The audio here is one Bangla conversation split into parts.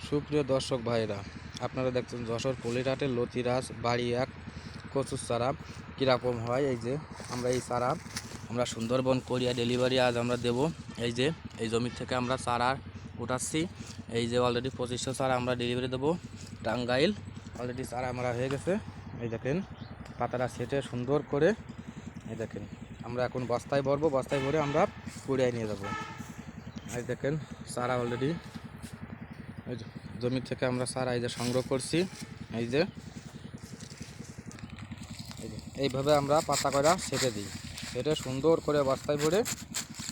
সুপ্রিয় দর্শক ভাইরা, আপনারা দেখছেন যশোর পলিরহাটের লতিরাজ বাড়ি এক কচুর চারা কীরকম হয়। এই যে আমরা এই চারা আমরা সুন্দরবন কোরিয়া ডেলিভারি আজ আমরা দেব। এই যে এই জমি থেকে আমরা চারা উঠাচ্ছি। এই যে অলরেডি 2500 চারা আমরা ডেলিভারি দেবো টাঙ্গাইল। অলরেডি চারা আমরা হয়ে গেছে। এই দেখেন পাতাটা সেটে সুন্দর করে, এই দেখেন আমরা এখন বস্তায় ভরবো, বস্তায় ভরে আমরা কুড়িয়ে নিয়ে যাব। এই দেখেন চারা অলরেডি এই জমি থেকে আমরা চারা এই যে সংগ্রহ করছি। এই যে এইভাবে আমরা পাতা করা সেটে দিই, সেটে সুন্দর করে বস্তায় ভরে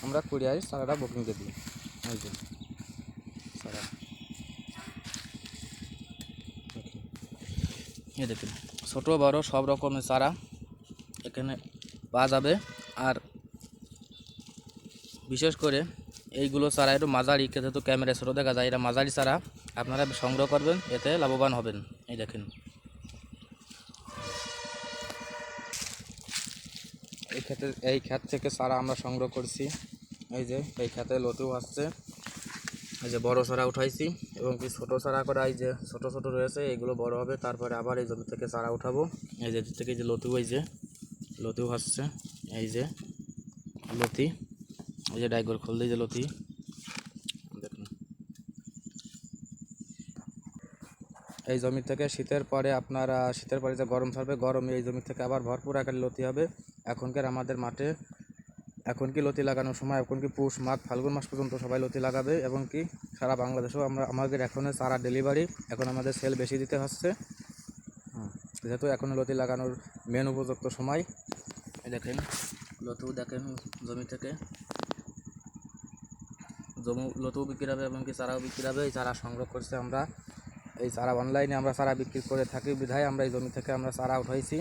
আমরা কুড়িয়ায় চারাটা বুকিংকে দিই। এই যে চারা এই দেখুন ছোটো বড়ো সব রকমের চারা এখানে পাওয়া যাবে। আর বিশেষ করে এইগুলো চারা একটু মাঝারি, খেতে তো ক্যামেরায় ছোটো দেখা যায়, এটা মাঝারি চারা আপনারা সংগ্রহ করবেন, এতে লাভবান হবেন। এই দেখেন এই ক্ষেত থেকে চারা আমরা সংগ্রহ করছি। এই যে এই ক্ষেতে লতিও আসছে, এই যে বড় চারা উঠাইছি এবং কি ছোটো চারা করে এই যে ছোটো ছোটো রয়েছে, এইগুলো বড় হবে, তারপরে আবার এই জমি থেকে চারা উঠাবো। এই যে থেকে যে লতিও, এই যে লতিও আসছে, এই যে লতি, এই যে ডাইগর খোল দিয়ে যে লতি দেখুন। এই জমি থেকে শীতের পরে আপনারা শীতের পরে যে গরম ছাড়বে, গরমে এই জমি থেকে আবার ভরপুর আকারে লতি হবে। এখনকার আমাদের মাঠে এখন কি লতি লাগানোর সময়, এখন কি পৌষ মাঘ ফাল্গুন মাস পর্যন্ত সবাই লতি লাগাবে এবং কি সারা বাংলাদেশেও আমাদের এখনও চারা ডেলিভারি, এখন আমাদের সেল বেশি দিতে হচ্ছে। যেহেতু এখন লতি লাগানোর মেন উপযুক্ত সময়। দেখেন লতিও দেখেন জমি থেকে লতিও বিক্রি হবে এবং কি চারাও বিক্রি হবে। এই চারা সংগ্রহ করছে আমরা, এই চারা অনলাইনে আমরা চারা বিক্রি করে থাকি বিধায় আমরা এই জমি থেকে আমরা চারা উঠাইছি।